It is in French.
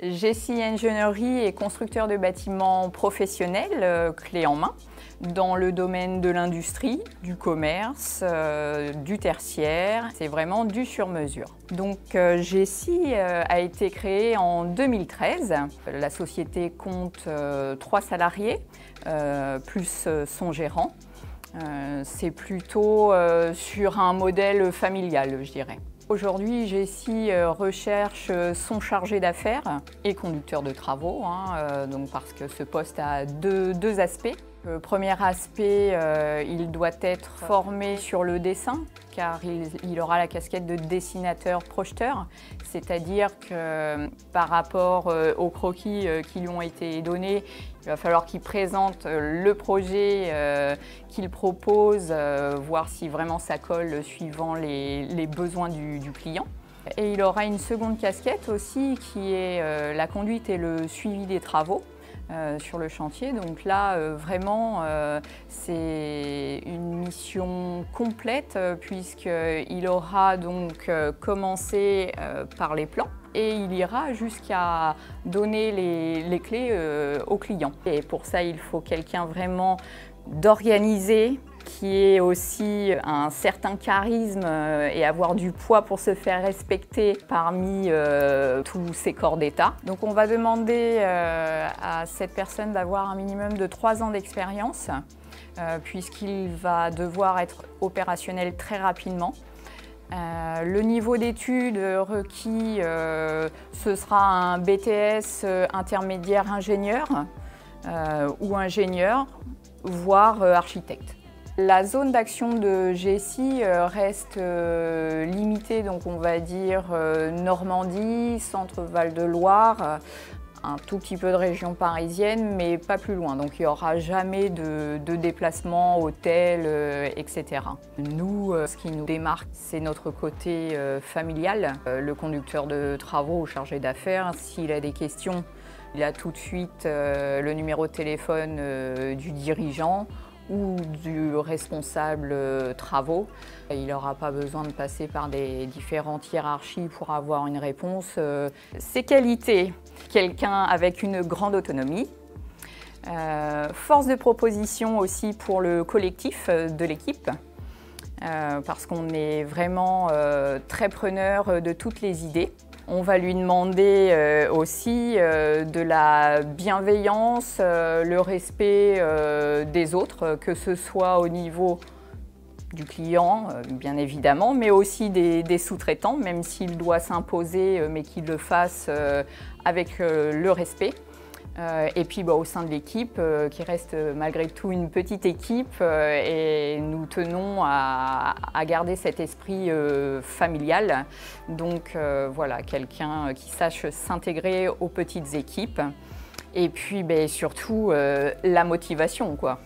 Jessie Ingénierie est constructeur de bâtiments professionnels, clé en main, dans le domaine de l'industrie, du commerce, du tertiaire. C'est vraiment du sur-mesure. Donc Jessie a été créée en 2013. La société compte 3 salariés, plus son gérant. C'est plutôt sur un modèle familial, je dirais. Aujourd'hui, Jessie recherche son chargé d'affaires et conducteur de travaux, donc parce que ce poste a deux aspects. Le premier aspect, il doit être formé sur le dessin, car il aura la casquette de dessinateur-projeteur, c'est-à-dire que par rapport aux croquis qui lui ont été donnés, il va falloir qu'il présente le projet qu'il propose, voir si vraiment ça colle suivant les besoins du client. Et il aura une seconde casquette aussi qui est la conduite et le suivi des travaux. Sur le chantier. Donc là, vraiment, c'est une mission complète puisqu'il aura donc commencé par les plans et il ira jusqu'à donner les clés au client. Et pour ça, il faut quelqu'un vraiment d'organisé, qui ait aussi un certain charisme et avoir du poids pour se faire respecter parmi tous ces corps d'État. Donc on va demander à cette personne d'avoir un minimum de 3 ans d'expérience puisqu'il va devoir être opérationnel très rapidement. Le niveau d'études requis, ce sera un BTS intermédiaire ingénieur ou ingénieur, voire architecte. La zone d'action de Jessie reste limitée, donc on va dire Normandie, Centre Val-de-Loire, un tout petit peu de région parisienne, mais pas plus loin. Donc il n'y aura jamais de déplacement, hôtel, etc. Nous, ce qui nous démarque, c'est notre côté familial. Le conducteur de travaux ou chargé d'affaires, s'il a des questions, il a tout de suite le numéro de téléphone du dirigeant ou du responsable travaux. Il n'aura pas besoin de passer par des différentes hiérarchies pour avoir une réponse. Ses qualités, quelqu'un avec une grande autonomie, force de proposition aussi pour le collectif de l'équipe, parce qu'on est vraiment très preneur de toutes les idées. On va lui demander aussi de la bienveillance, le respect des autres, que ce soit au niveau du client, bien évidemment, mais aussi des sous-traitants, même s'il doit s'imposer, mais qu'il le fasse avec le respect. Et puis au sein de l'équipe, qui reste malgré tout une petite équipe, et nous tenons à garder cet esprit familial. Donc voilà, quelqu'un qui sache s'intégrer aux petites équipes. Et puis surtout la motivation, quoi.